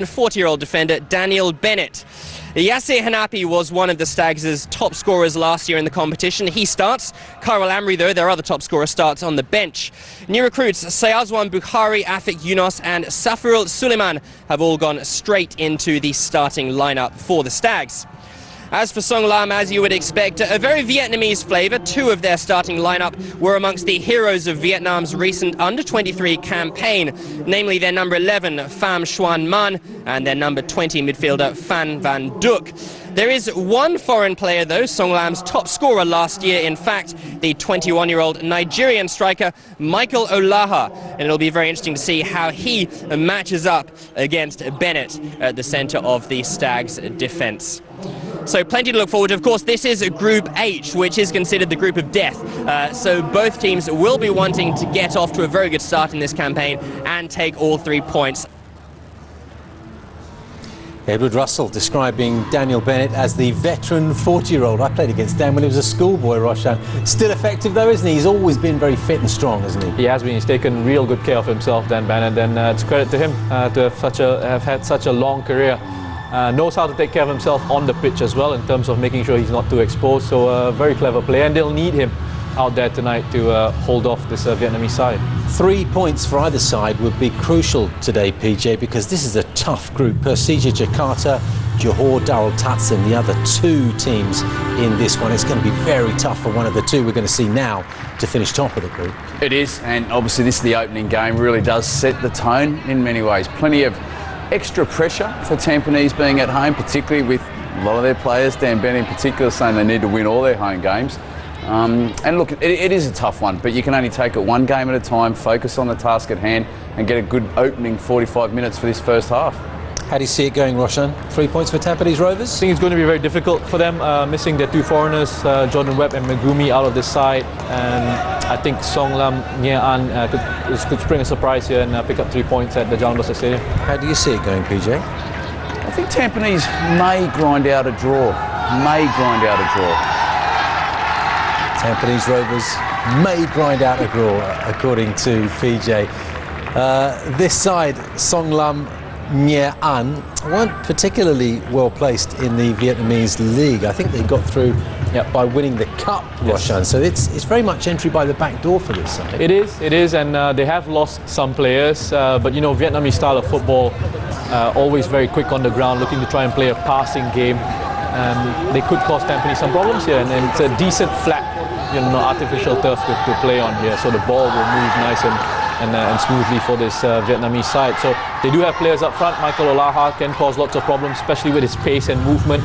40-year-old defender Daniel Bennett. Yasser Hanapi was one of the Stags' top scorers last year in the competition. He starts. Karel Amri, though, their other top scorer, starts on the bench. New recruits Sayazwan Bukhari, Afik Yunus and Safirul Suleiman have all gone straight into the starting lineup for the Stags. As for Sông Lam, as you would expect, a very Vietnamese flavour. Two of their starting lineup were amongst the heroes of Vietnam's recent under-23 campaign, namely their number 11, Pham Xuan Man, and their number 20 midfielder, Phan Van Duc. There is one foreign player, though, Sông Lam's top scorer last year, in fact, the 21-year-old Nigerian striker, Michael Olaha. And it'll be very interesting to see how he matches up against Bennett at the centre of the Stags' defence. So plenty to look forward to. Of course, this is Group H, which is considered the group of death. So both teams will be wanting to get off to a very good start in this campaign and take all 3 points. Edward Russell describing Daniel Bennett as the veteran 40-year-old. I played against Dan when he was a schoolboy, Roshan. Still effective though, isn't he? He's always been very fit and strong, hasn't he? He has been. He's taken real good care of himself, Dan Bennett, and it's credit to him to have had such a long career. Knows how to take care of himself on the pitch as well, in terms of making sure he's not too exposed. So a very clever player, and they'll need him out there tonight to hold off this Vietnamese side. 3 points for either side would be crucial today, PJ, because this is a tough group. Persija Jakarta, Johor Darul Tatsin, the other two teams in this one. It's going to be very tough for one of the two we're going to see now to finish top of the group. It is, and obviously this is the opening game, really does set the tone in many ways. Plenty of extra pressure for Tampines being at home, particularly with a lot of their players, Dan Bennett in particular, saying they need to win all their home games. And look, it is a tough one, but you can only take it one game at a time, focus on the task at hand and get a good opening 45 minutes for this first half. How do you see it going, Roshan? 3 points for Tampines Rovers? I think it's going to be very difficult for them, missing their two foreigners, Jordan Webb and Megumi, out of this side. And I think Sông Lam Nghệ An could spring a surprise here and pick up 3 points at the Jalan Besar Stadium. How do you see it going, PJ? I think Tampines may grind out a draw. Tampines Rovers may grind out a draw, according to PJ. This side, Sông Lam Nghệ An, weren't particularly well placed in the Vietnamese league. I think they got through by winning the cup, Roshan. So it's very much entry by the back door for this side. It is, and they have lost some players, but you know, Vietnamese style of football, always very quick on the ground, looking to try and play a passing game. They could cause Tampines some problems here, and it's a decent flat, artificial turf to play on here, so the ball will move nice and smoothly for this Vietnamese side. So they do have players up front. Michael Olaha can cause lots of problems, especially with his pace and movement.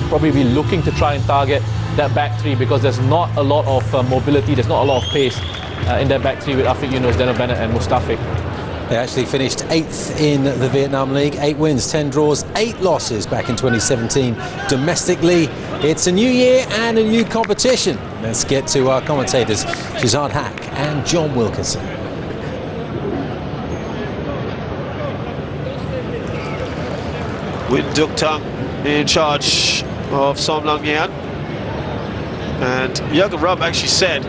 Probably be looking to try and target that back three, because there's not a lot of mobility, there's not a lot of pace in that back three with Afik Yunus, Daniel Bennett and Mustafik. They actually finished 8th in the Vietnam League, 8 wins, 10 draws, 8 losses back in 2017. Domestically, it's a new year and a new competition. Let's get to our commentators, Shazad Hack and John Wilkinson. Win Duc Tung in charge of Sông Lam Nghệ An. And Jürgen Rubb actually said,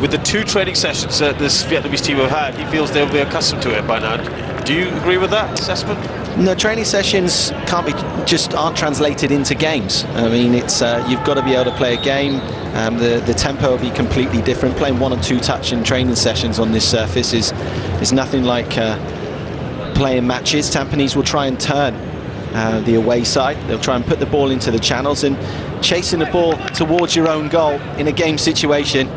with the 2 training sessions that this Vietnamese team have had, he feels they'll be accustomed to it by now. Do you agree with that assessment? No, training sessions aren't translated into games. I mean, it's you've got to be able to play a game. The tempo will be completely different. Playing 1 or 2 touch in training sessions on this surface is nothing like playing matches. Tampines will try and turn the away side. They'll try and put the ball into the channels, and chasing the ball towards your own goal in a game situation,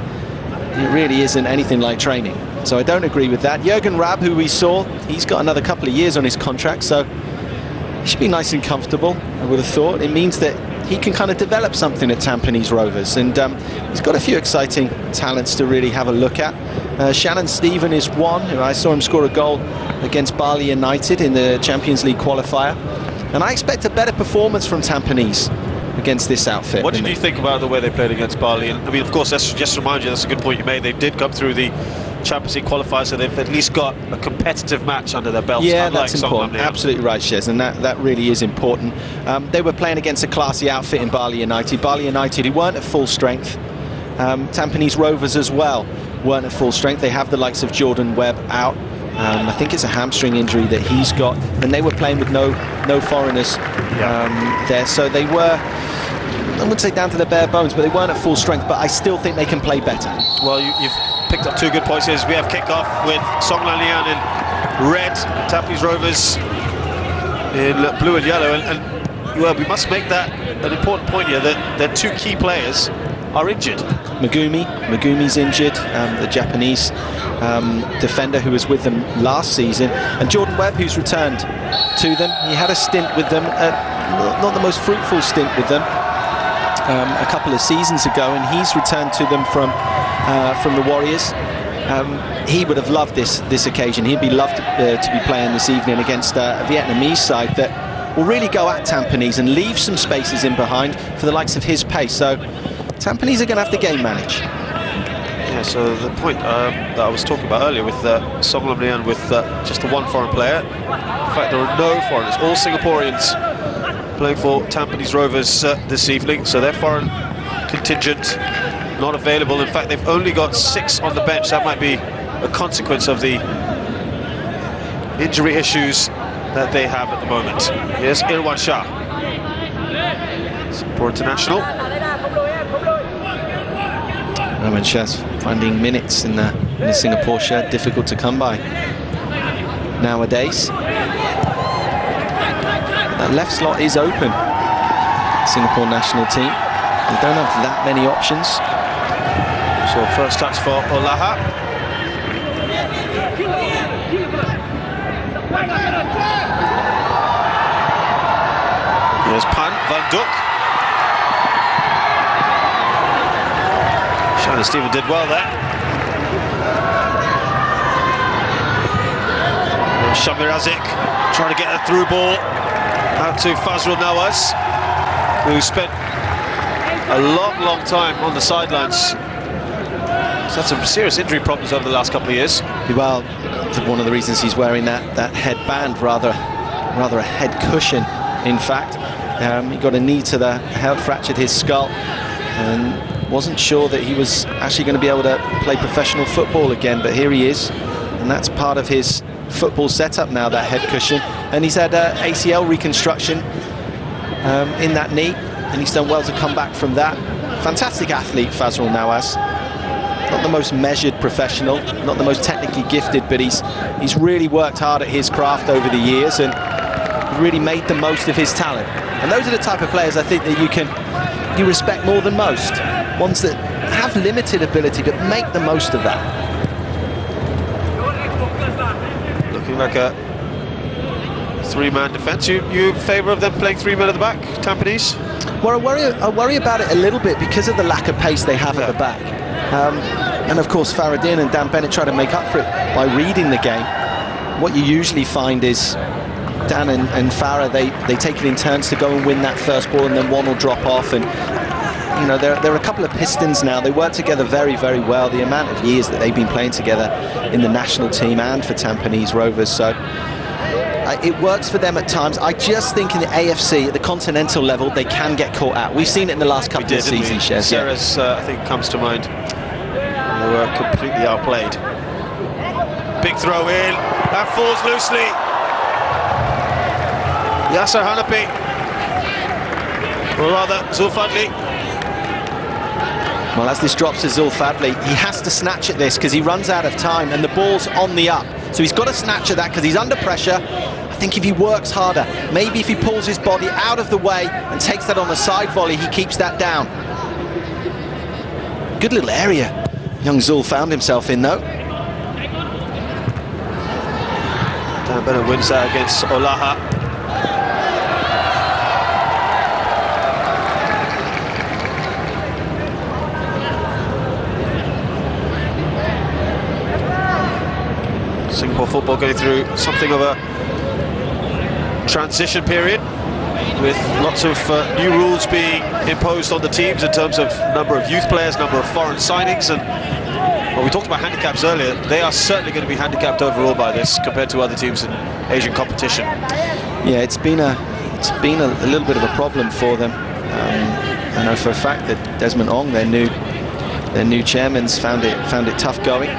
it really isn't anything like training. So I don't agree with that. Jürgen Raab, who we saw, he's got another couple of years on his contract, so he should be nice and comfortable, I would have thought. It means that he can kind of develop something at Tampines Rovers, and he's got a few exciting talents to really have a look at. Shannon Stephen is one. I saw him score a goal against Bali United in the Champions League qualifier, and I expect a better performance from Tampines against this outfit. What did you think about the way they played against Bali? And I mean, of course, that's just to remind you, that's a good point you made. They did come through the Champions League qualifier, so they've at least got a competitive match under their belts. Yeah, that's important. Absolutely right, Shez, and that really is important. They were playing against a classy outfit in Bali United. Bali United, who weren't at full strength. Tampines Rovers as well weren't at full strength. They have the likes of Jordan Webb out. I think it's a hamstring injury that he's got, and they were playing with no foreigners there, so they were, I wouldn't say down to the bare bones, but they weren't at full strength. But I still think they can play better. Well, you've picked up two good points here. We have kick-off with Sông Lam in red, Tampines Rovers in blue and yellow, and well, we must make that an important point here, that their two key players are injured. Megumi's injured, the Japanese defender who was with them last season, and Jordan Webb, who's returned to them. He had a stint with them, not the most fruitful stint with them, a couple of seasons ago, and he's returned to them from the Warriors. He would have loved this occasion. He'd be loved to be playing this evening against a Vietnamese side that will really go at Tampines and leave some spaces in behind for the likes of his pace. So Tampines are going to have to game manage. Yeah, so the point that I was talking about earlier with Sông Lam with just the one foreign player. In fact, there are no foreigners, all Singaporeans playing for Tampines Rovers this evening. So their foreign contingent not available. In fact, they've only got 6 on the bench. That might be a consequence of the injury issues that they have at the moment. Here's Irwan Shah, Singapore international. Irwan Shah's finding minutes in the Singapore shirt difficult to come by nowadays. That left slot is open. Singapore national team, they don't have that many options. So first touch for Olaha. Here's Pan Van Duk. Shannon Stephen did well there. Shamir Azik trying to get a through ball out to Fazrul Nawaz, who spent a long time on the sidelines. He's had some serious injury problems over the last couple of years. Well, one of the reasons he's wearing that headband, rather a head cushion, in fact. He got a knee to the head, fractured his skull, and wasn't sure that he was actually going to be able to play professional football again, but here he is, and that's part of his football setup now, that head cushion. And he's had ACL reconstruction in that knee, and he's done well to come back from that. Fantastic athlete, Fazrul Nawaz. Not the most measured professional, not the most technically gifted, but he's really worked hard at his craft over the years and really made the most of his talent. And those are the type of players I think that you respect more than most. Ones that have limited ability but make the most of that. Looking like a 3-man defence. You in favour of them playing 3 men at the back, Tampines? Well, I worry about it a little bit because of the lack of pace they have at the back. And of course Faradin and Dan Bennett try to make up for it by reading the game. What you usually find is Dan and Farah, they take it in turns to go and win that first ball, and then one will drop off. And you know, there are a couple of Pistons now. They work together very well. The amount of years that they've been playing together in the national team and for Tampines Rovers, so it works for them at times. I just think in the AFC, at the continental level, they can get caught out. We've seen it in the last couple of seasons, Shez. Sarah's, I think, comes to mind. They were completely outplayed. Big throw in, that falls loosely. Yasser Hanapi, or rather Zulfadli. Well, as this drops to Zulfadli, he has to snatch at this because he runs out of time and the ball's on the up. So he's got to snatch at that because he's under pressure. I think if he works harder, maybe if he pulls his body out of the way and takes that on a side volley, he keeps that down. Good little area young Zul found himself in, though. Dan Bennett wins that against Olaha. Singapore football going through something of a transition period, with lots of new rules being imposed on the teams in terms of number of youth players, number of foreign signings, and well, we talked about handicaps earlier. They are certainly going to be handicapped overall by this compared to other teams in Asian competition. Yeah, it's been a little bit of a problem for them. I know for a fact that Desmond Ong, their new chairman's found it tough going.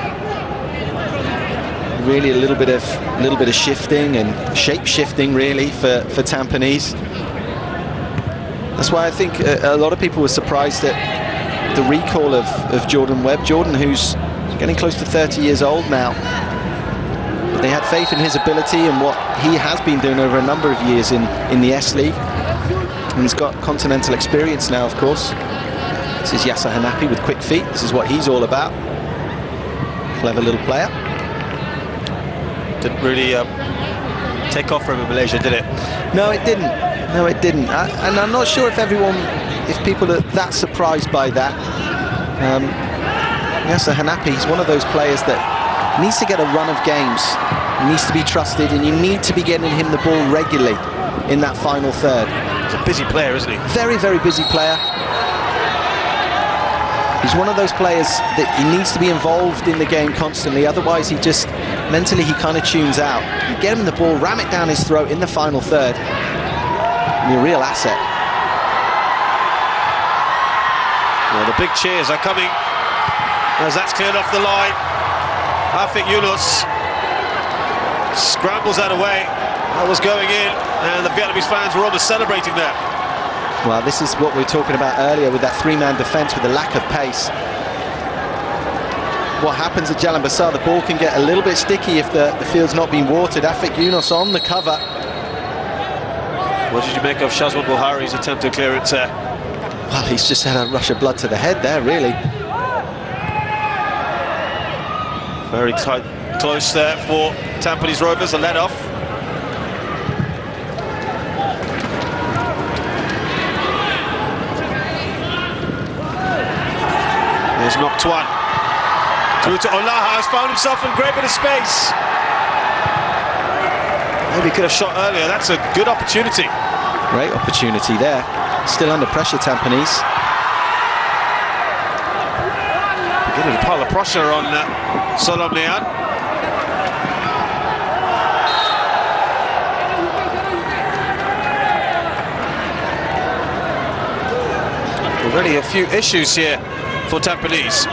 really a little bit of shifting and shape shifting really for Tampines. That's why I think a lot of people were surprised at the recall of Jordan Webb. Jordan, who's getting close to 30 years old now. But they had faith in his ability and what he has been doing over a number of years in the S League. And he's got continental experience now, of course. This is Yasser Hanapi with quick feet. This is what he's all about. Clever little player. Didn't really take off from him in Malaysia, did it? No, it didn't. No, it didn't. And I'm not sure if people are that surprised by that. Yasser Hanapi, he's one of those players that needs to get a run of games. He needs to be trusted, and you need to be getting him the ball regularly in that final third. He's a busy player, isn't he? Very, very busy player. He's one of those players that he needs to be involved in the game constantly, otherwise he just, mentally he kind of tunes out. You get him the ball, ram it down his throat in the final third, and you're a real asset. Well, the big cheers are coming as that's cleared off the line. Afik Yunus scrambles that away. That was going in, and the Vietnamese fans were almost celebrating that. Well, this is what we were talking about earlier with that three-man defence with the lack of pace. What happens at Jalan Besar, the ball can get a little bit sticky if the field's not been watered. Afik Yunus on the cover. What did you make of Shazwan Buhari's attempt to clear it? Well, he's just had a rush of blood to the head there, really. Very tight, close there for Tampines Rovers, a let-off. There's knocked one. Through to Olaha, has found himself in a great bit of space. Maybe he could have shot earlier. That's a good opportunity. Great opportunity there. Still under pressure, Tampines. Getting a pile of pressure on Solom Nian. Already a few issues here for Tampines.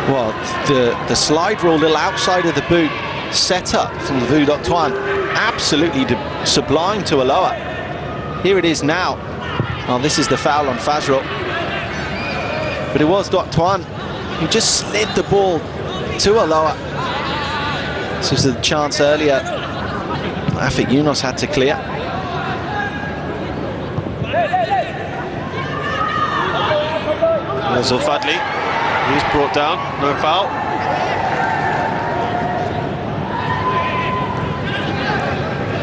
Well, the slide rule, little outside of the boot set up from Vu Dok Tuan, absolutely sublime to Aloha. Here it is now. Oh, this is the foul on Fazrul. But it was Dok Tuan who just slid the ball to Aloha. This was the chance earlier Afik Yunus had to clear. There's Al-Fadli. He's brought down, no foul.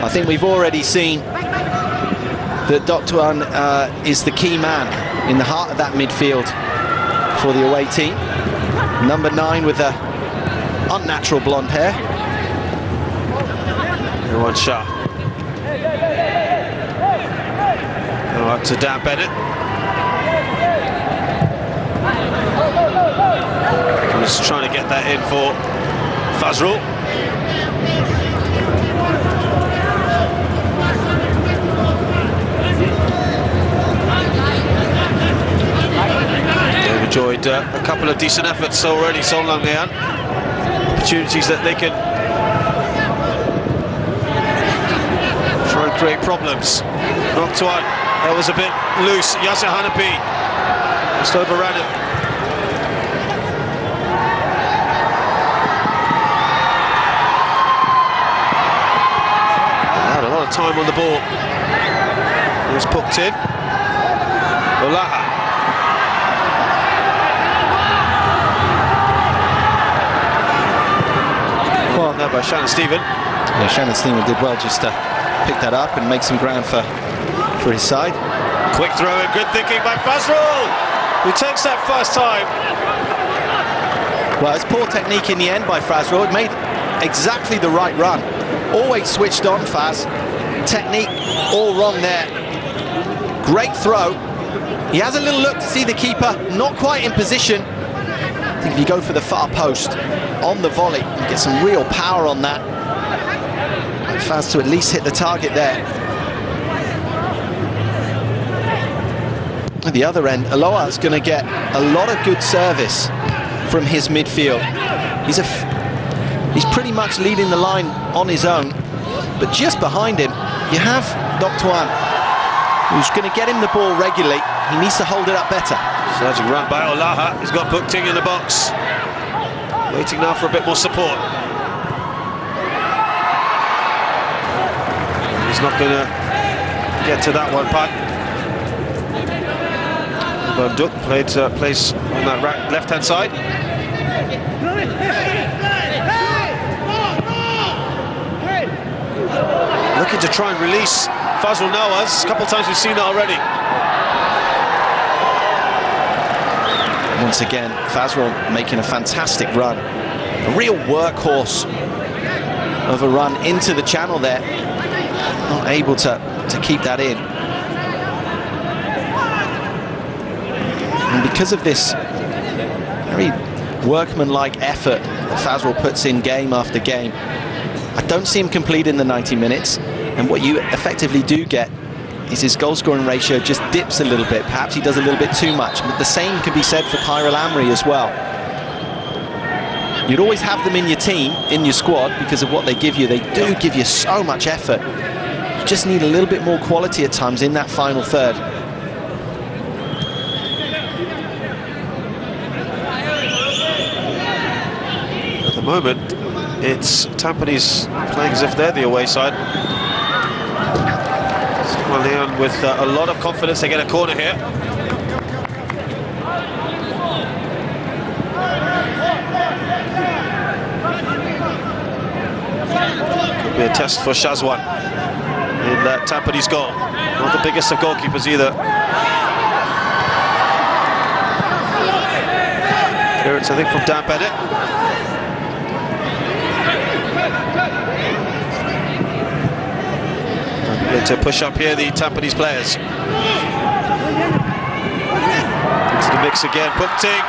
I think we've already seen that Dok Tuan is the key man in the heart of that midfield for the away team. Number 9 with the unnatural blonde hair. One shot. Now up to Dan Bennett. Just trying to get that in for Fazrul. They've enjoyed a couple of decent efforts already, Sông Lam Nian. Opportunities that they can try and create problems. Dok Tuan, that was a bit loose. Yasser Hanapi just overran it. Time on the ball. It was poked in. Olaha. Well, now by Shannon Stephen. Yeah, Shannon Stephen did well just to pick that up and make some ground for his side. Quick throw and good thinking by Fazrul, who takes that first time. Well, it's poor technique in the end by Fazrul. It made exactly the right run. Always switched on, Faz. Technique all wrong there. Great throw. He has a little look to see the keeper, not quite in position. I think if you go for the far post on the volley, you get some real power on that. Faz to at least hit the target there. At the other end, Aloha's going to get a lot of good service from his midfield. He's pretty much leading the line on his own, but just behind him, you have Doctoine, who's going to get him the ball regularly. He needs to hold it up better. Surging run by Olaha. He's got Pukting in the box. Waiting now for a bit more support. He's not going to get to that one, Pat. Van Duk plays on that left-hand side. Looking to try and release Fazrul Nawaz. A couple of times we've seen it already. Once again, Fazrul making a fantastic run. A real workhorse of a run into the channel there. Not able to keep that in. And because of this very workmanlike effort that Fazrul puts in game after game, I don't see him complete in the 90 minutes. And what you effectively do get is his goal-scoring ratio just dips a little bit. Perhaps he does a little bit too much. But the same can be said for Kyril Amri as well. You'd always have them in your team, in your squad, because of what they give you. They do give you so much effort. You just need a little bit more quality at times in that final third. At the moment, it's Tampines playing as if they're the away side. Leon with a lot of confidence. They get a corner here. Could be a test for Shazwan in that Tampines goal. Not the biggest of goalkeepers either. Clearance, I think, from Dan Bennett. To push up here the Tampines players. Into the mix again, Pukting.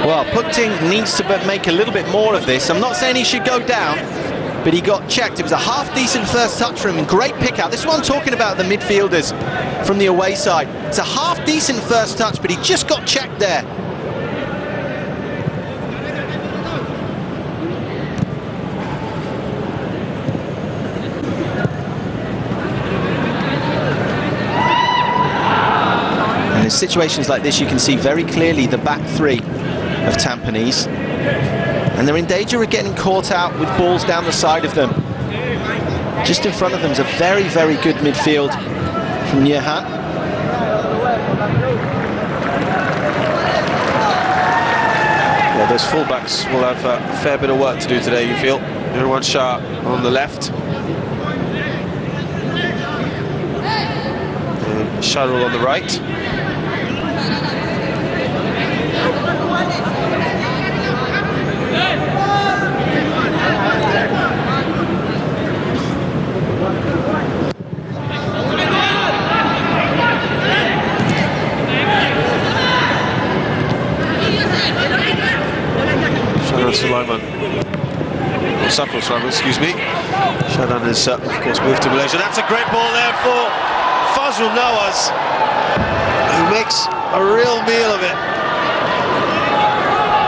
Well, Pukting needs to make a little bit more of this. I'm not saying he should go down, but he got checked. It was a half-decent first touch from him. Great pick-out. This is what I'm talking about, the midfielders from the away side. It's a half-decent first touch, but he just got checked there. In situations like this, you can see very clearly the back three of Tampines, and they're in danger of getting caught out with balls down the side of them. Just in front of them is a very, very good midfield from Yehan. Well, those fullbacks will have a fair bit of work to do today, you feel. Nirwan Shah on the left. And Sharul on the right. Sulaiman, or Safar Sulaiman, excuse me. Shadan has, of course, moved to Malaysia. That's a great ball there for Fazrul Nawaz, who makes a real meal of it.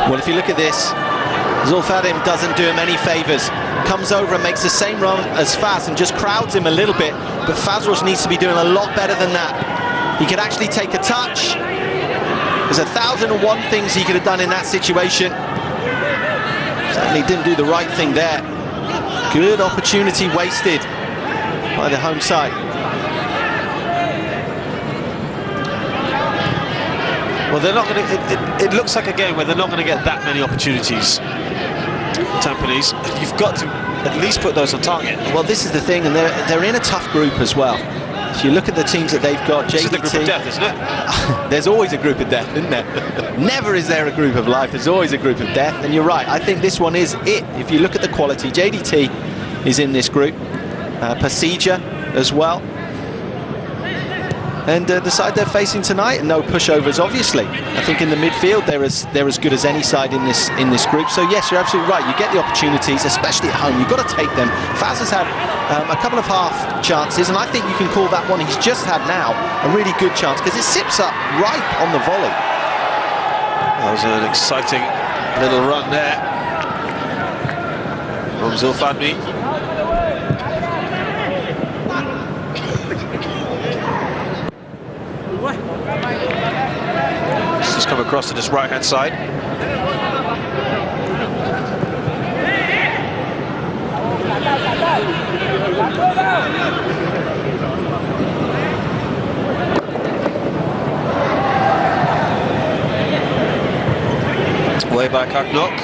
Well, if you look at this, Zulfadim doesn't do him any favours. Comes over and makes the same run as Faz and just crowds him a little bit. But Fazrul needs to be doing a lot better than that. He could actually take a touch. There's 1,001 things he could have done in that situation. Certainly didn't do the right thing there. Good opportunity wasted by the home side. Well, they're not going to. It looks like a game where they're not going to get that many opportunities. Tampines, you've got to at least put those on target. Well, this is the thing, and they're in a tough group as well. If you look at the teams that they've got, JDT, this is the group of death, isn't it? There's always a group of death, isn't there? Never is there a group of life. There's always a group of death, and you're right. I think this one is it. If you look at the quality, JDT is in this group. Pasija as well. And the side they're facing tonight, no pushovers, obviously. I think in the midfield they're as good as any side in this group. So yes, you're absolutely right. You get the opportunities, especially at home. You've got to take them. Faz has had a couple of half chances, and I think you can call that one he's just had now a really good chance because it sips up right on the volley. That was an exciting Little run there from Zulfadmi. Just come across to this right-hand side. Way back Aknok.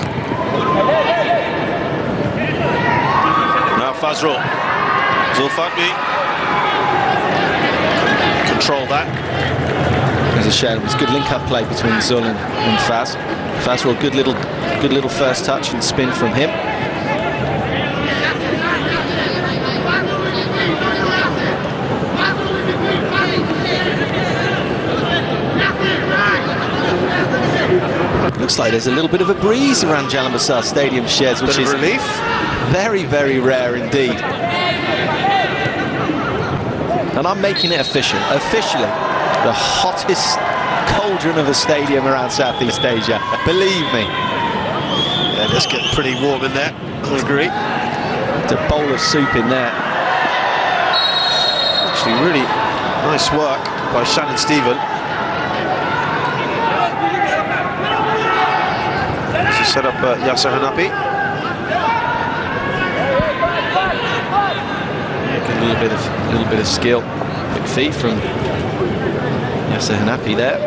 Now Fazrul. Zulfadmi. Control that. There's a shame. It was good link-up play between Zul and Faz. Fazrul, good little first touch and spin from him. Looks like there's a little bit of a breeze around Jalan-Besar Stadium sheds, which is relief. Very, very rare indeed. And I'm making it official. Officially, the hottest cauldron of a stadium around Southeast Asia. Believe me. Yeah, let's get pretty warm in there. I agree. It's a bowl of soup in there. Actually, really nice work by Shannon Stephen. Set up Yasser Hanapi. A little bit of skill. Quick feet from Yasser Hanapi there.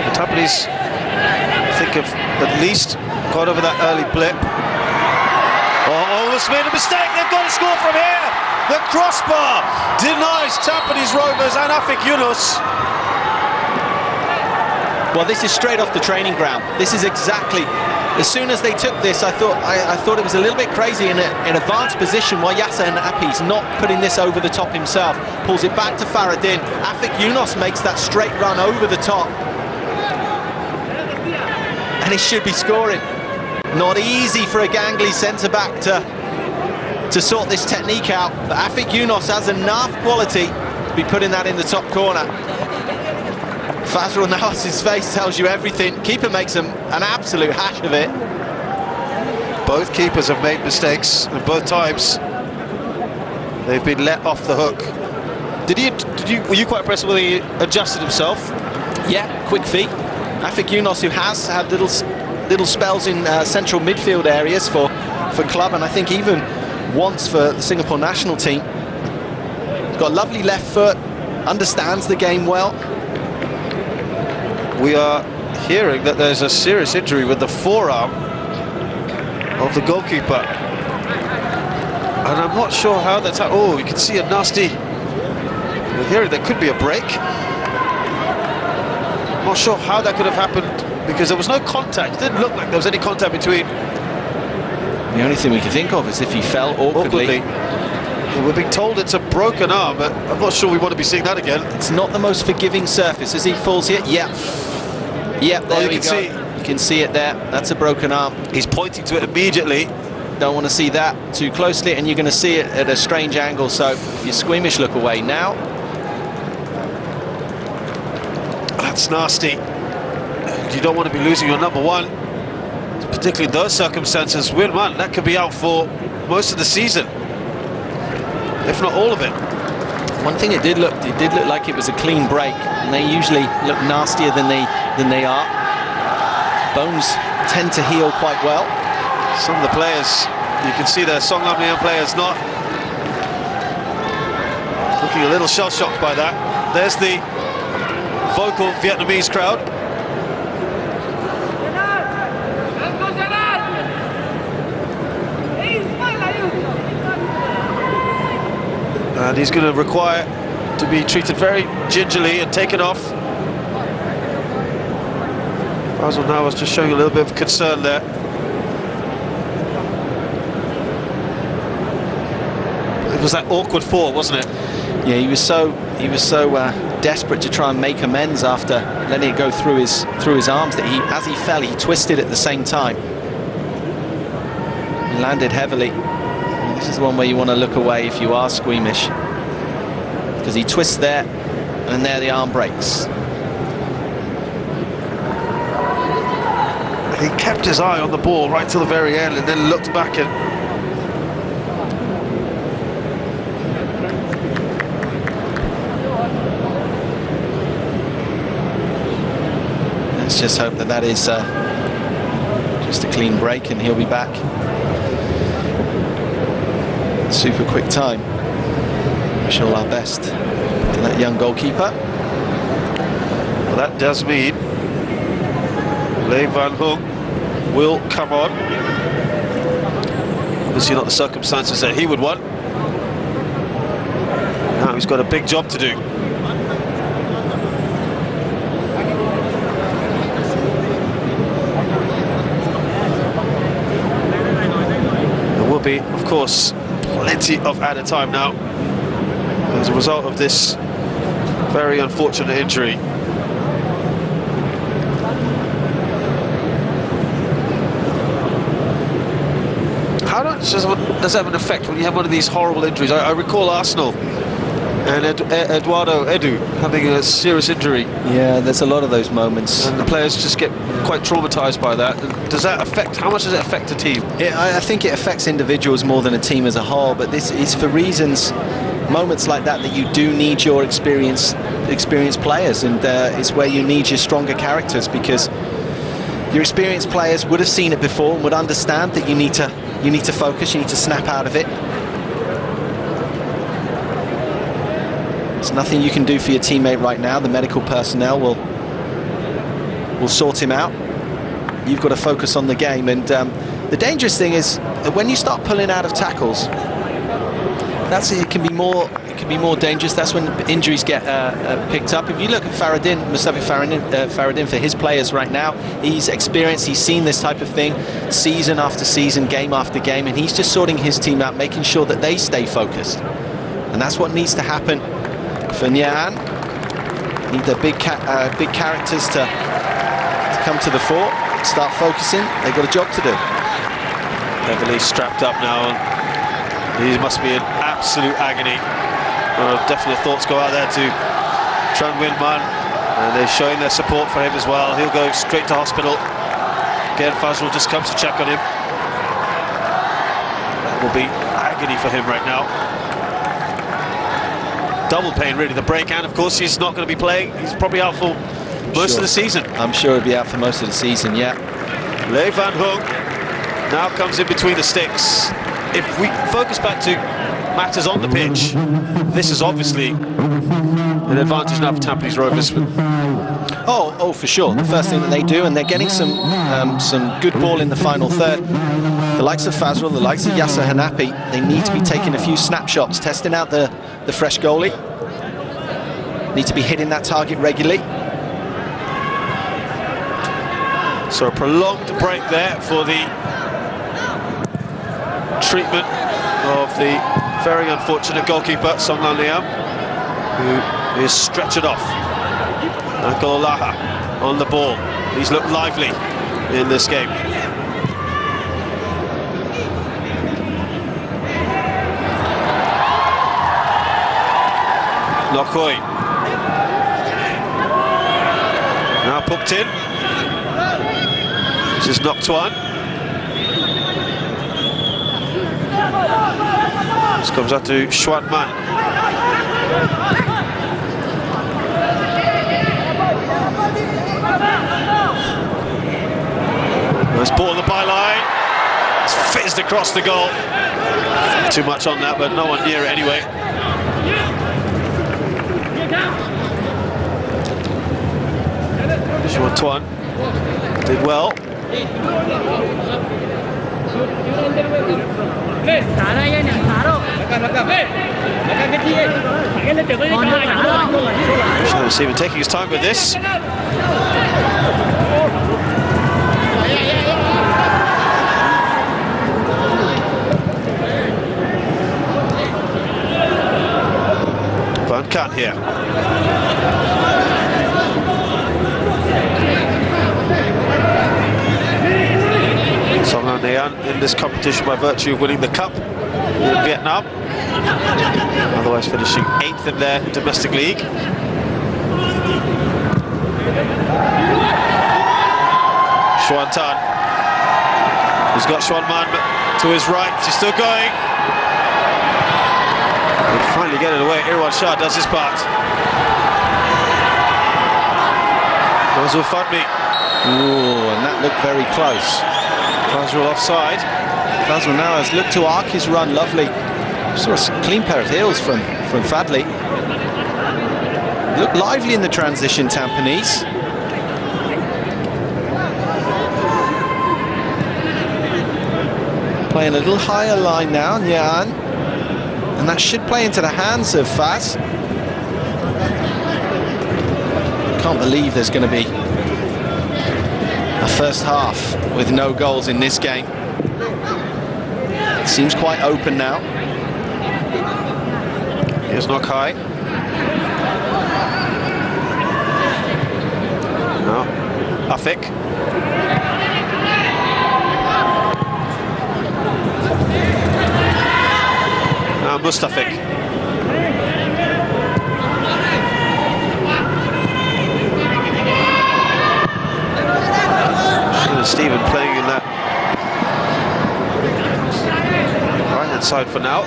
The Tampines, I think, have at least got over that early blip. Almost made a mistake. They've got to score from here. The crossbar denies Tampines Rovers and Afik Yunus. Well, this is straight off the training ground. This is exactly, as soon as they took this, I thought it was a little bit crazy in an advanced position while Yasser Hanapi's not putting this over the top himself. Pulls it back to Faradin. Afik Yunus makes that straight run over the top. And he should be scoring. Not easy for a gangly centre-back to sort this technique out. But Afik Yunus has enough quality to be putting that in the top corner. Fazrul Nawaz's face tells you everything. Keeper makes an absolute hash of it. Both keepers have made mistakes, and both times they've been let off the hook. Were you quite impressed with he adjusted himself? Yeah, quick feet. Afik Yunus, who has had little spells in central midfield areas for club, and I think even once for the Singapore national team. He's got a lovely left foot, understands the game well. We are hearing that there's a serious injury with the forearm of the goalkeeper. And I'm not sure how that's happened. Oh, you can see a nasty... We're hearing there could be a break. I'm not sure how that could have happened because there was no contact. It didn't look like there was any contact between... The only thing we can think of is if he fell awkwardly. Yeah, we're being told it's a broken arm, but I'm not sure we want to be seeing that again. It's not the most forgiving surface as he falls here. Yeah. Yep, there we go. You can see it there. That's a broken arm. He's pointing to it immediately. Don't want to see that too closely, and you're going to see it at a strange angle. So if you're squeamish, look away now. That's nasty. You don't want to be losing your number one, particularly in those circumstances. Win one, that could be out for most of the season, if not all of it. One thing it did look like it was a clean break, and they usually look nastier than they are. Bones tend to heal quite well. Some of the players, you can see the Sông Lam players not looking a little shell-shocked by that. There's the vocal Vietnamese crowd. And he's going to require to be treated very gingerly and taken off. Fazrul now was just showing a little bit of concern there. It was that awkward fall, wasn't it? Yeah, he was so desperate to try and make amends after letting it go through his arms that as he fell, he twisted at the same time. He landed heavily. This is one where you want to look away if you are squeamish, because he twists there, and there the arm breaks. he kept his eye on the ball right till the very end and then looked back and let's just hope that that is just a clean break and he'll be back. Super quick time. Wish all our best to that young goalkeeper. Well, that does mean Lee Van Hung will come on. Obviously not the circumstances that he would want. Now he's got a big job to do. There will be, of course, plenty of added time now as a result of this very unfortunate injury. How does that have an effect when you have one of these horrible injuries? I recall Arsenal and Eduardo Edu having a serious injury. Yeah, there's a lot of those moments. And the players just get quite traumatised by that. And does that affect, how much does it affect a team? I think it affects individuals more than a team as a whole, but this is for reasons, moments like that you do need your experienced players, and it's where you need your stronger characters, because your experienced players would have seen it before and would understand that you need to focus, you need to snap out of it. There's nothing you can do for your teammate right now. The medical personnel will sort him out. You've got to focus on the game, and the dangerous thing is when you start pulling out of tackles, it can be more dangerous. That's when injuries get picked up. If you look at Mustafa Faradin, for his players right now, he's experienced, he's seen this type of thing season after season, game after game, and he's just sorting his team out, making sure that they stay focused. And that's what needs to happen for Nyan. Need the big characters to come to the fore, start focusing. They've got a job to do. Heavily strapped up now. He must be in absolute agony. Definitely thoughts go out there to Tran Nguyen Man, and they're showing their support for him as well. He'll go straight to hospital. Again, Fazrul just comes to check on him. That will be agony for him right now. Double pain, really, the break, and of course he's not going to be playing. He's probably out for most of the season. I'm sure he'll be out for most of the season, yeah. Lee Van Hung now comes in between the sticks. If we focus back to matters on the pitch, this is obviously an advantage now for Tampines Rovers. Oh, for sure. The first thing that they do, and they're getting some good ball in the final third. The likes of Fazrul, the likes of Yasser Hanapi, they need to be taking a few snapshots, testing out the fresh goalie. Need to be hitting that target regularly. So a prolonged break there for the treatment of the very unfortunate goalkeeper, Song Lan Liam, who is stretchered off. Michael Olaha on the ball. He's looked lively in this game. Lokoi. Now poked in. This is Nok Tuan. This comes out to Shwan Man. Nice ball on the byline. It's fizzed across the goal. Too much on that, but no one near it anyway. Shwan Tuan did well. Shadows even taking his time with this. Van Kan here. Song Lan Liam in this competition by virtue of winning the cup in Vietnam, otherwise finishing 8th in their domestic league. Tan. He's got Schwanman to his right. He's still going. He'll finally get it away. Irwan Shah does his part. Fazrul Fahmi. Ooh, and that looked very close. Fazrul offside. Fazrul now has looked to arc his run. Lovely. Saw a clean pair of heels from Fadli. Looked lively in the transition, Tampines. Playing a little higher line now, Nyan. And that should play into the hands of Faz. Can't believe there's going to be a first half with no goals in this game. It seems quite open now. Here's Nokai. No. Afik. Now Mustafik. Stephen playing in that right-hand side for now.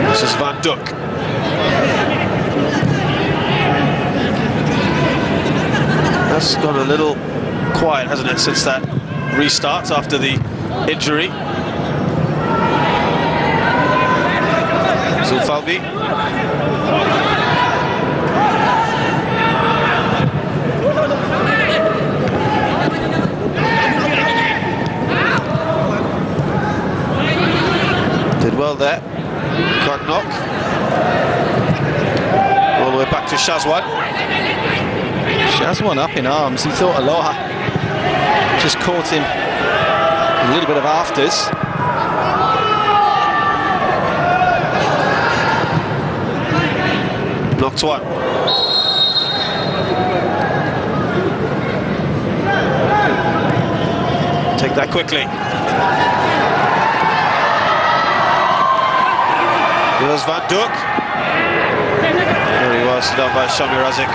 This is Van Dijk. That's gone a little quiet, hasn't it, since that restart after the injury. Zulfalbi. Did well there. Knock. All the way back to Shazwan. Shazwan up in arms. He thought Aloha just caught him a little bit of afters. Knocked one. Take that quickly. There's Van Dijk. There he was, done by Shami Razik.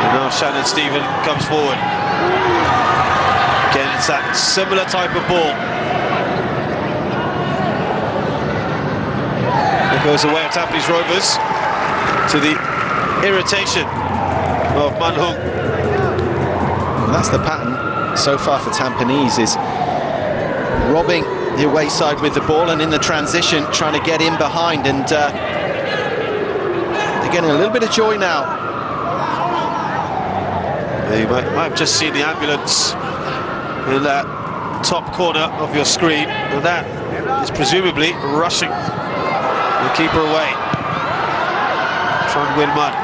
And now Shannon Stephen comes forward. Again, it's that similar type of ball. It goes away of Tampines Rovers to the irritation of Manhung. Well, that's the pattern so far for Tampines, is robbing the away side with the ball, and in the transition trying to get in behind, and they're getting a little bit of joy now. You might have just seen the ambulance in that top corner of your screen, and that is presumably rushing the keeper away, trying to win mud.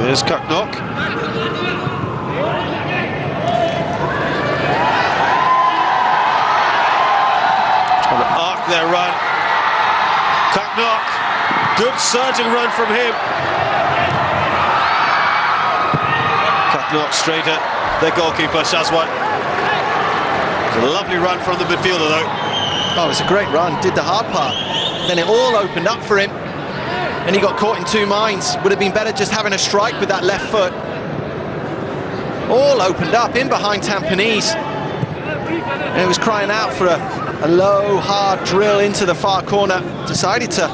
There's Kaknok. Trying to arc their run. Kaknok. Good surging run from him. Kaknok straight at their goalkeeper, Shazwan. It's a lovely run from the midfielder, though. Oh, it's a great run. Did the hard part. Then it all opened up for him, and he got caught in two minds. Would have been better just having a strike with that left foot. All opened up in behind Tampines, and it was crying out for a low, hard drill into the far corner. Decided to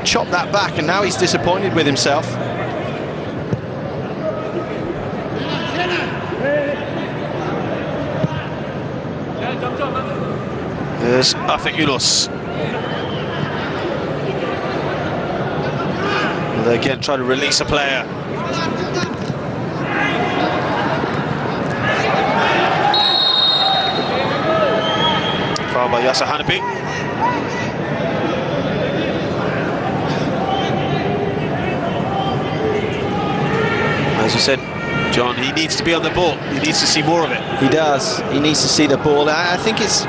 chop that back, and now he's disappointed with himself. There's Afik Yunus. They again try to release a player. Foul by Yasser Hanapi. As you said, John, he needs to be on the ball. He needs to see more of it. He does. He needs to see the ball. I think it's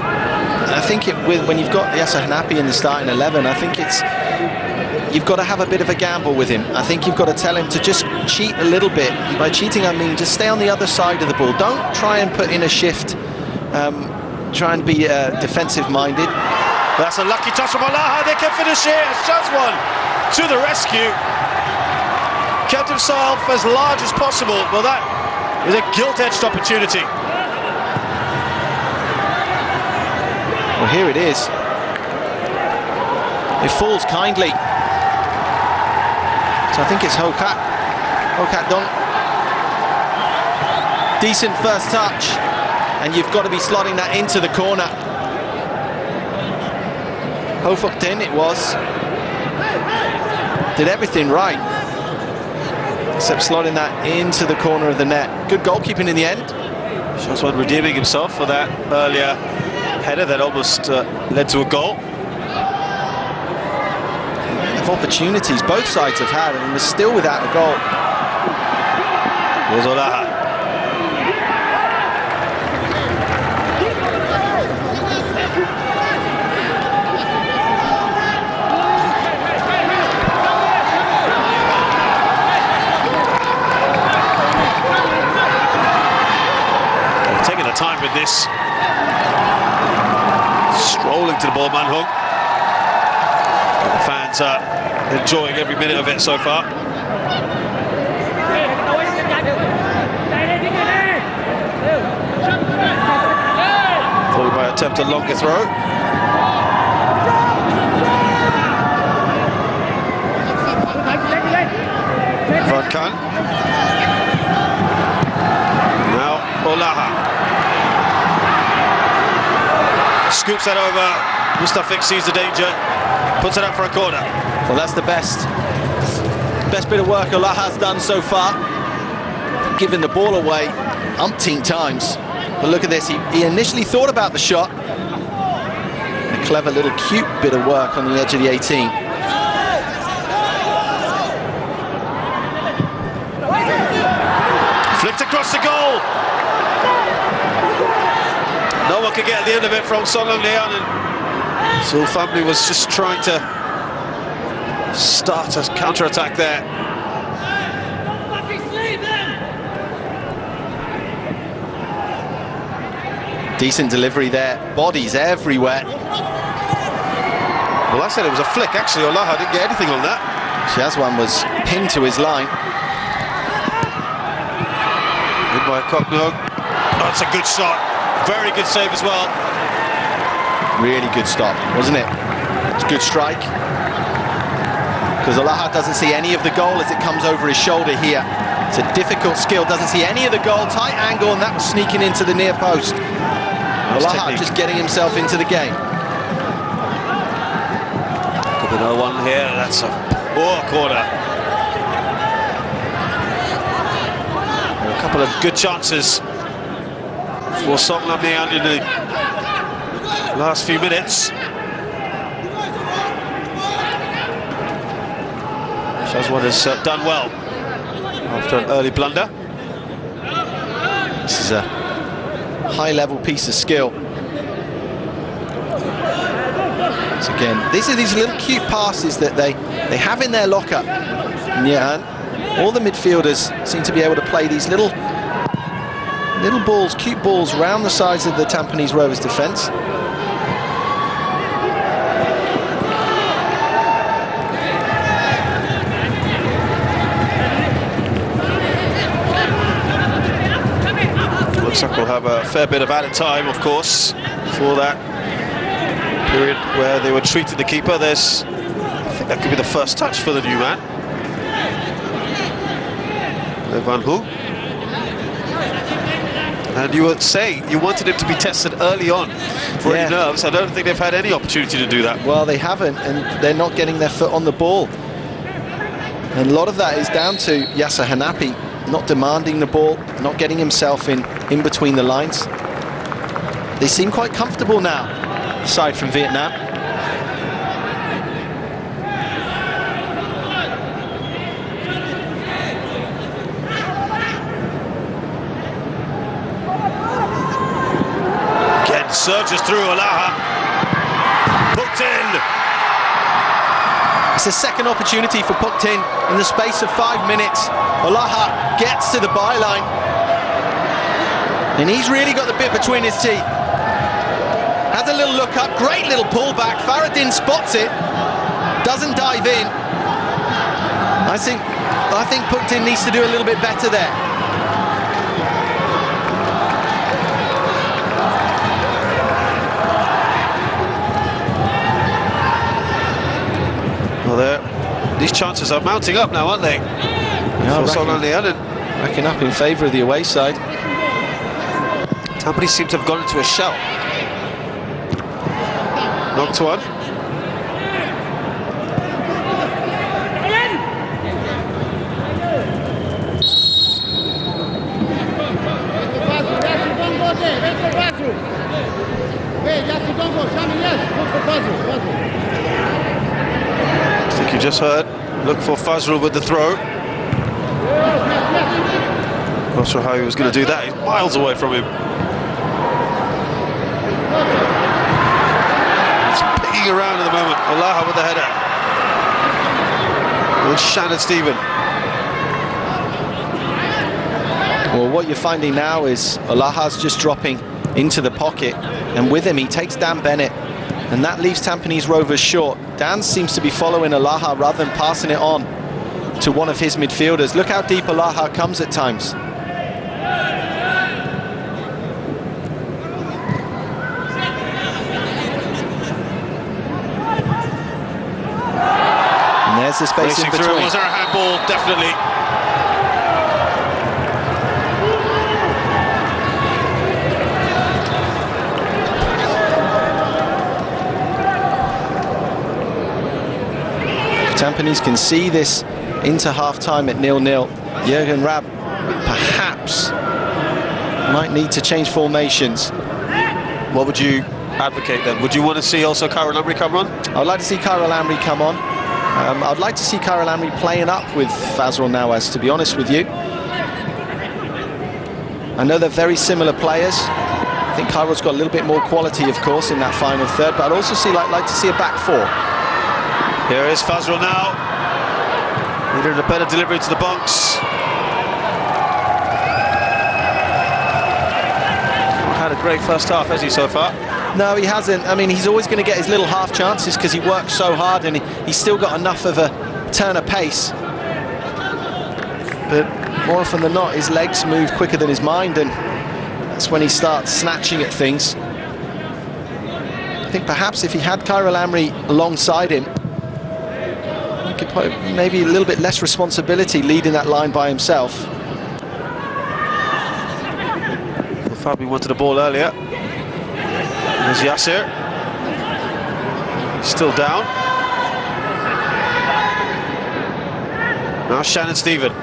I think when you've got Yasser Hanapi in the starting 11, I think you've got to have a bit of a gamble with him. I think you've got to tell him to just cheat a little bit. By cheating, I mean just stay on the other side of the ball. Don't try and put in a shift. Try and be defensive-minded. That's a lucky touch from Olaha. They can finish here. Shazwan to the rescue. Kept himself as large as possible. Well, that is a gilt-edged opportunity. Well, here it is. It falls kindly. So I think it's Hokat Dong. Decent first touch. And you've got to be slotting that into the corner. Hofuk Din it was. Did everything right. Except slotting that into the corner of the net. Good goalkeeping in the end. Shazwan redeeming himself for that earlier header that almost led to a goal. Of opportunities both sides have had, and we're still without a goal. Here's Olaha. Taking the time with this. Strolling to the ball, Manhung. And the fans are enjoying every minute of it so far. Thought he might attempt a longer throw. Van Khan. Now Olaha. Scoops that over. Mustafik sees the danger, puts it up for a corner. Well, that's the best bit of work Olaha's done so far. Giving the ball away umpteen times. But look at this, he initially thought about the shot. A clever little cute bit of work on the edge of the 18. Flicked across the goal. No one could get at the end of it from Song Lian, and Seoul family was just trying to start a counter-attack there. Decent delivery there, bodies everywhere. Well, I said it was a flick, actually. Olaha didn't get anything on that. Shazwan was pinned to his line. Good by Koknog. Oh, it's a good shot. Very good save as well. Really good stop, wasn't it? It's a good strike. Because Olaha doesn't see any of the goal as it comes over his shoulder here. It's a difficult skill, doesn't see any of the goal. Tight angle, and that was sneaking into the near post. Olaha just getting himself into the game. Could be another one here. That's a poor corner. A couple of good chances for Song Lian in the last few minutes. Shazwan has done well after an early blunder. This is a high-level piece of skill. So again, these are these little cute passes that they have in their locker. Yeah, all the midfielders seem to be able to play these little balls, cute balls, round the sides of the Tampines Rovers defence. Looks like we'll have a fair bit of added time, of course, for that period where they were treating the keeper. I think that could be the first touch for the new man. Van Hu. And you were saying you wanted him to be tested early on for any nerves. I don't think they've had any opportunity to do that. Well, they haven't, and they're not getting their foot on the ball. And a lot of that is down to Yasser Hanapi not demanding the ball, not getting himself in between the lines. They seem quite comfortable now, aside from Vietnam. Again, surges through Olaha. It's a second opportunity for Puktin in the space of 5 minutes. Olaha gets to the byline. And he's really got the bit between his teeth. Has a little look up, great little pullback. Faradin spots it, doesn't dive in. I think Puktin needs to do a little bit better there. Well, these chances are mounting up now, aren't they? Yeah, racking up in favour of the away side. Tampines seem to have gone into a shell. Knocked one. I think you just heard. Look for Fazrul with the throw. Not sure how he was going to do that. He's miles away from him. He's picking around at the moment. Olaha with the header. And Shannon Stephen. Well, what you're finding now is Olaha's just dropping into the pocket, and with him he takes Dan Bennett, and that leaves Tampines Rovers short. Dan seems to be following Olaha rather than passing it on to one of his midfielders. Look how deep Olaha comes at times. And there's the space in between. Was there a handball? Definitely. Tampines can see this into half-time at 0-0. Jürgen Raab perhaps might need to change formations. What would you advocate then? Would you want to see also Kyril Amri come on? I'd like to see Kyril Amri come on. I'd like to see Kyril Amri playing up with Fazrul Nawaz, to be honest with you. I know they're very similar players. I think Kyril's got a little bit more quality, of course, in that final third, but I'd also like to see a back four. Here is Fazrul now. Needed a better delivery to the box. Had a great first half, has he, so far? No, he hasn't. I mean, he's always going to get his little half chances because he works so hard, and he's still got enough of a turn of pace. But more often than not, his legs move quicker than his mind, and that's when he starts snatching at things. I think perhaps if he had Kyril Amri alongside him, he could put maybe a little bit less responsibility leading that line by himself. Well, Fabi wanted the ball earlier. There's Yasser. He's still down. Now Shannon Stephen.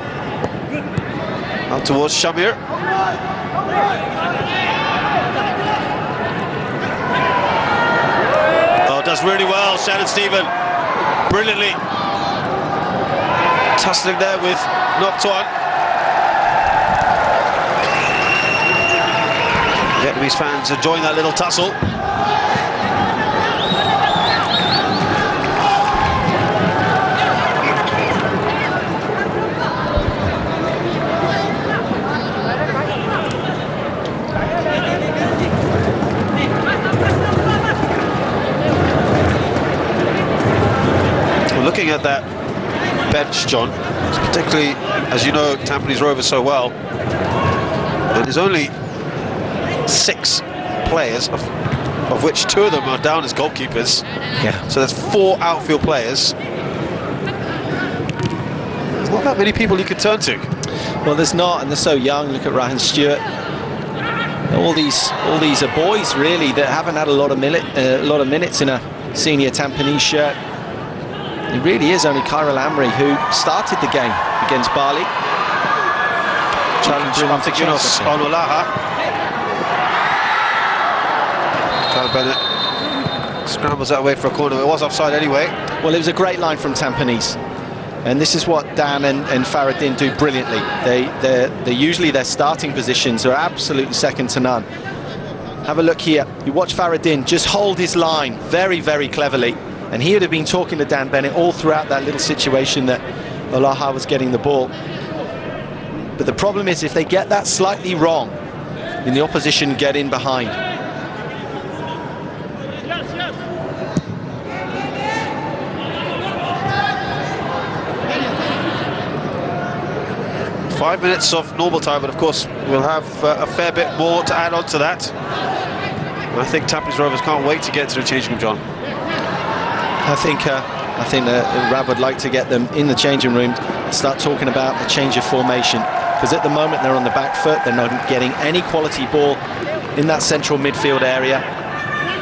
Out towards Shamir. Oh, does really well, Shannon Stephen. Brilliantly. Tussling there with Noctuan. Vietnamese fans enjoying that little tussle. Looking at that bench, John, particularly as you know Tampines Rovers so well, and there's only 6 players, of which 2 of them are down as goalkeepers. Yeah. So there's 4 outfield players. There's not that many people you could turn to. Well, there's not, and they're so young. Look at Rahan Stewart. All these are boys really that haven't had a lot of minutes in a senior Tampines shirt. It really is only Kyril Amri who started the game against Bali. Challenge on Olaha. Kyle Bennett scrambles that way for a corner. It was offside anyway. Well, it was a great line from Tampines, and this is what Dan and Faradin do brilliantly. They're usually their starting positions are absolutely second to none. Have a look here. You watch Faradin just hold his line very, very cleverly. And he would have been talking to Dan Bennett all throughout that little situation that Olaha was getting the ball. But the problem is, if they get that slightly wrong, then the opposition get in behind. Five minutes of normal time, but of course we'll have a fair bit more to add on to that. I think Tampines Rovers can't wait to get to the changing room, John. I think Rab would like to get them in the changing room and start talking about a change of formation, because at the moment they're on the back foot. They're not getting any quality ball in that central midfield area.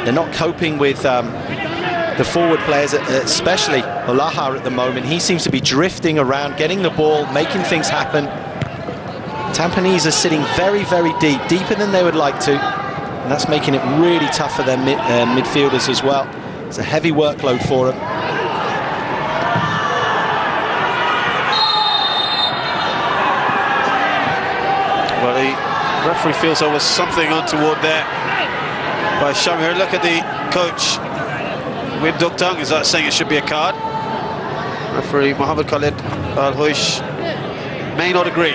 They're not coping with the forward players, especially Olaha at the moment. He seems to be drifting around, getting the ball, making things happen. Tampines are sitting very, very deep, deeper than they would like to, and that's making it really tough for their midfielders as well. It's a heavy workload for them. Well, the referee feels there was something untoward there by Shamir. Look at the coach, Win Duktang, is that saying it should be a card? Referee Mohammed Khalid Al-Hoish may not agree.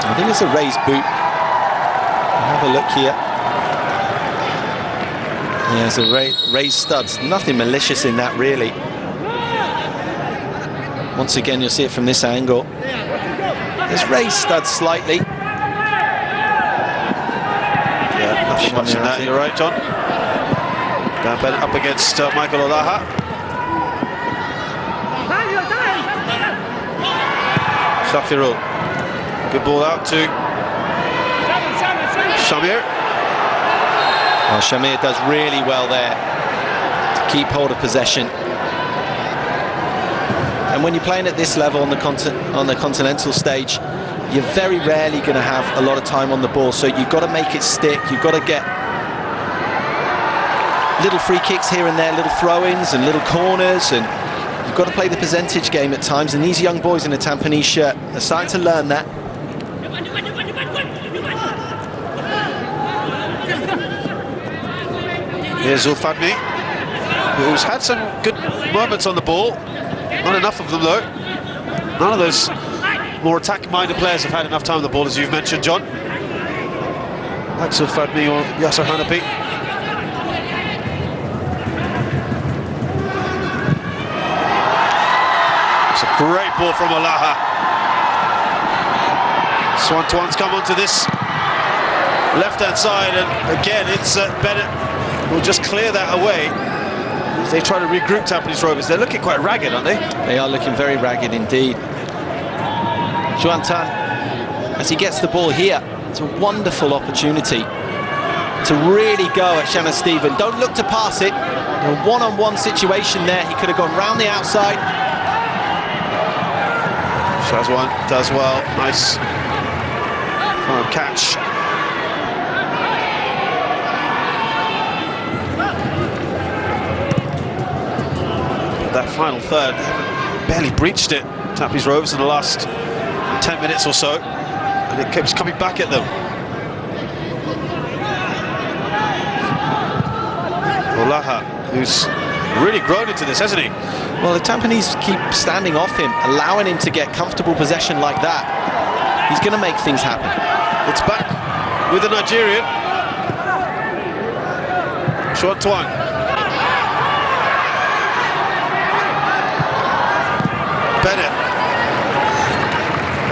I think it's a raised boot. Have a look here. Yeah, it's a raised studs. Nothing malicious in that, really. Once again, you'll see it from this angle. There's raised studs slightly. Yeah, nothing much in that. You're right, John. Dan Bennett up against Michael Olaha. Shafirul. Good ball out to Shamir. Oh, Shamir does really well there to keep hold of possession. And when you're playing at this level on the continental stage, you're very rarely going to have a lot of time on the ball. So you've got to make it stick. You've got to get little free kicks here and there, little throw-ins and little corners, and you've got to play the percentage game at times. And these young boys in a Tampines shirt are starting to learn that. Here's Zulfadmi, who's had some good moments on the ball. Not enough of them, though. None of those more attack-minded players have had enough time on the ball, as you've mentioned, John. Like Zulfadmi or Yasser Hanapi. It's a great ball from Olaha. Swantuan's come onto this left-hand side, and again, it's Bennett will just clear that away. They try to regroup Tampines Rovers. They're looking quite ragged, aren't they? They are looking very ragged indeed. Juan-Tan, as he gets the ball here, it's a wonderful opportunity to really go at Shannon Stephen. Don't look to pass it. In a one-on-one situation there, he could have gone round the outside. Shazwan does well. Nice catch. That final third barely breached it, Tampines Rovers, in the last 10 minutes or so, and it keeps coming back at them. Olaha, who's really grown into this, hasn't he? Well, the Tampines keep standing off him, allowing him to get comfortable possession like that. He's going to make things happen. It's back with the Nigerian. Shuantuan. Bennett.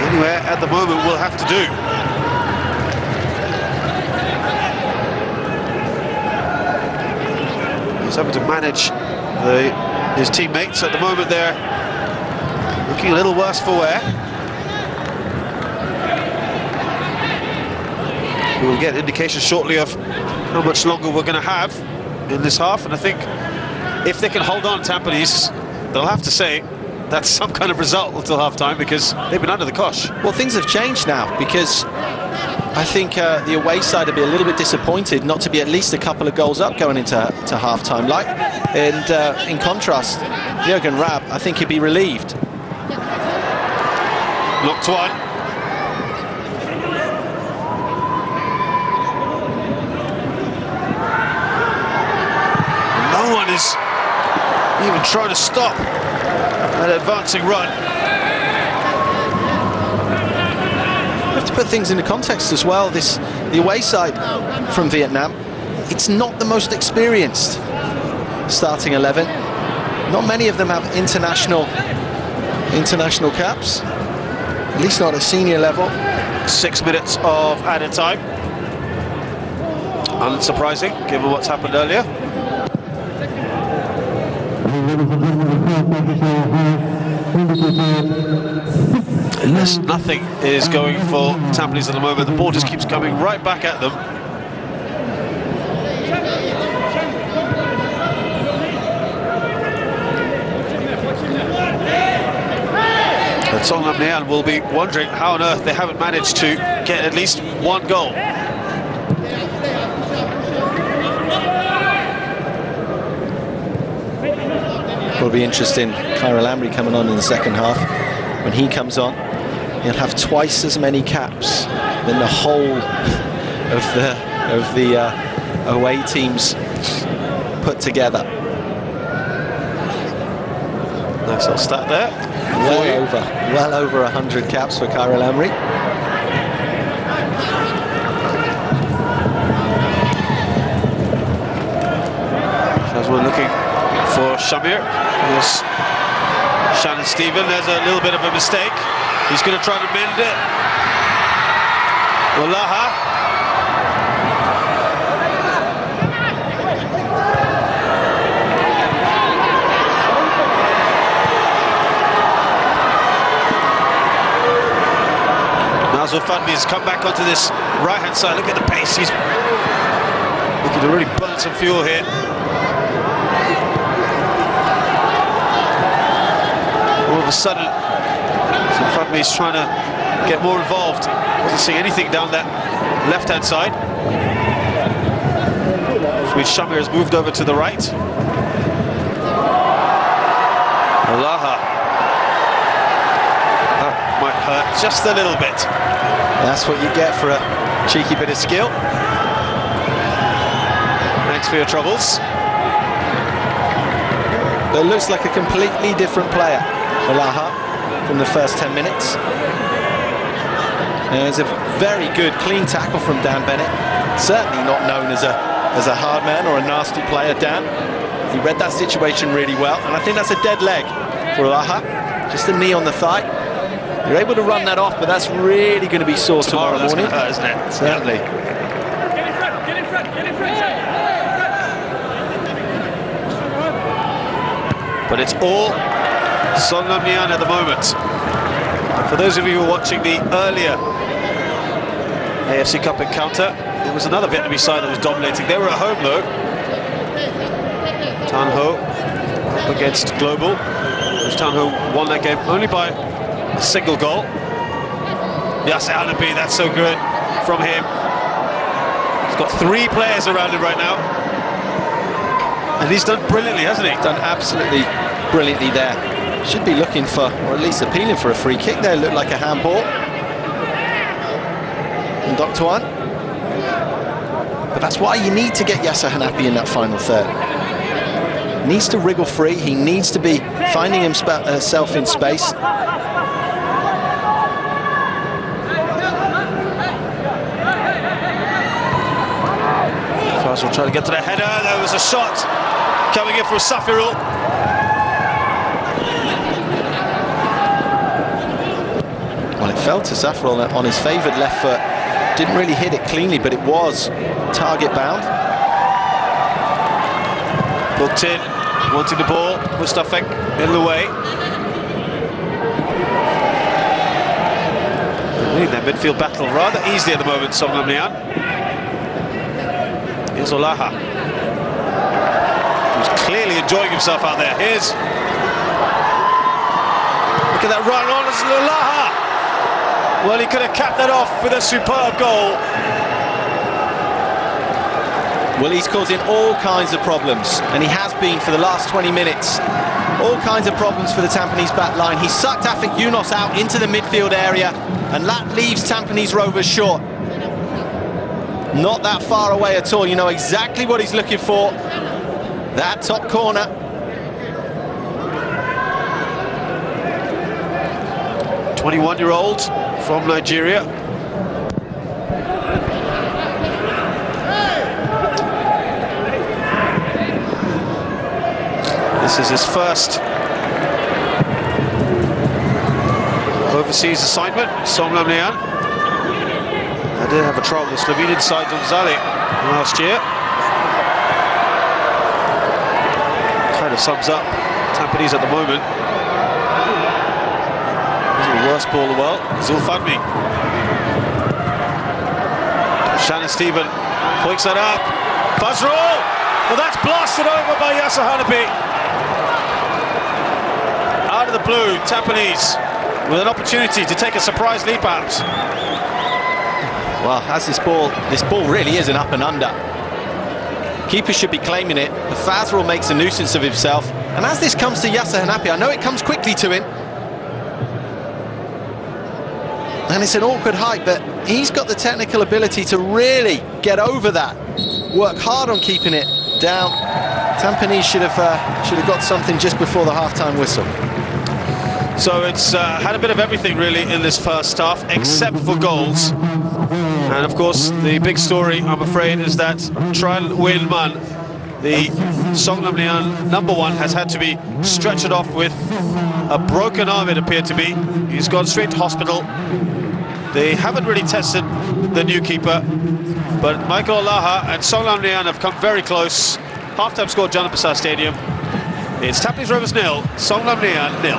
Anywhere at the moment will have to do. He's having to manage his teammates at the moment. They're looking a little worse for wear. We'll get indication shortly of how much longer we're going to have in this half, and I think if they can hold on, Tampines, they'll have to say that's some kind of result until half-time, because they've been under the cosh. Well, things have changed now, because I think the away side would be a little bit disappointed not to be at least a couple of goals up going into half-time. And in contrast, Jurgen Raab, I think he'd be relieved. Locked one. No one is Rovers even trying to stop an advancing run. You have to put things into context as well. The away side from Vietnam, it's not the most experienced starting 11. Not many of them have international caps, at least not at senior level. 6 minutes of added time. Unsurprising, given what's happened earlier. Nothing is going for Tampines at the moment. The ball just keeps coming right back at them. And Sông Lam will be wondering how on earth they haven't managed to get at least one goal. Will be interesting. Kyril Amri coming on in the second half. When he comes on, he'll have twice as many caps than the whole of the away teams put together. Nice little stat there. Well over 100 caps for Kyril Amri. As we're looking for Shamir. Here's Shannon Stephen. There's a little bit of a mistake. He's going to try to mend it. Wallaha. Nazul Fadmi's come back onto this right-hand side. Look at the pace. He's looking to really burn some fuel here. All of a sudden, Fadmi's trying to get more involved. Wasn't seeing anything down that left-hand side. Which Shamir has moved over to the right. Wallaha. That might hurt just a little bit. That's what you get for a cheeky bit of skill. Thanks for your troubles. But it looks like a completely different player, Wallaha, from the first 10 minutes. And it's a very good, clean tackle from Dan Bennett. Certainly not known as a hard man or a nasty player, Dan. He read that situation really well, and I think that's a dead leg for Wallaha. Just a knee on the thigh. You're able to run that off, but that's really going to be sore tomorrow morning. That's hurt, isn't it? Certainly. But it's all Sông Lam at the moment. And for those of you who are watching the earlier AFC Cup encounter, there was another Vietnamese side that was dominating. They were at home though. Tan Ho up against Global. Tan Ho won that game only by a single goal. Yasser Hanapi, that's so good from him. He's got 3 players around him right now. And he's done brilliantly, hasn't he? Done absolutely brilliantly there. Should be looking for, or at least appealing for, a free kick there. Looked like a handball. And Dr. One. But that's why you need to get Yasser Hanapi in that final third. Needs to wriggle free. He needs to be finding himself in space. Faz will try to get to the header. There was a shot coming in for Safirul. Well, it fell to Safirul on his favoured left foot. Didn't really hit it cleanly, but it was target bound. Booked in, wanting the ball. Mustafek in the way. Winning their midfield battle rather easily at the moment, Sông Lam. Here's Wallaha, who's clearly enjoying himself out there. Here's... Look at that run on, it's Wallaha! Well, he could have capped that off with a superb goal. Well, he's causing all kinds of problems, and he has been for the last 20 minutes. All kinds of problems for the Tampines back line. He sucked Afik Yunos out into the midfield area, and that leaves Tampines Rovers short. Not that far away at all. You know exactly what he's looking for. that top corner. A 21-year-old from Nigeria. This is his first overseas assignment, Sông Lam Lian. I did have a trial with the Slovenian side Donzale last year. Kind of sums up Tampines at the moment. This is the worst ball in the world. Zulfadmi. Shannon Stephen flicks that up. Fazrul! Well, that's blasted over by Yasser Hanapi. Out of the blue, Tampines with an opportunity to take a surprise lead, perhaps. Well, as this ball really is an up and under. Keeper should be claiming it. The Fazrul makes a nuisance of himself. And as this comes to Yasser Hanapi, I know it comes quickly to him. And it's an awkward height, but he's got the technical ability to really get over that. Work hard on keeping it down. Tampines should have got something just before the half-time whistle. So it's had a bit of everything really in this first half, except for goals. And of course, the big story, I'm afraid, is that Tran Nguyen Man, the Sông Lam Lian #1, has had to be stretchered off with a broken arm, it appeared to be. He's gone straight to hospital. They haven't really tested the new keeper, but Michael Olaha and Sông Lam Lian have come very close. Half-time score, Jana Prasad Stadium. It's Tampines Rovers 0, Sông Lam Lian 0.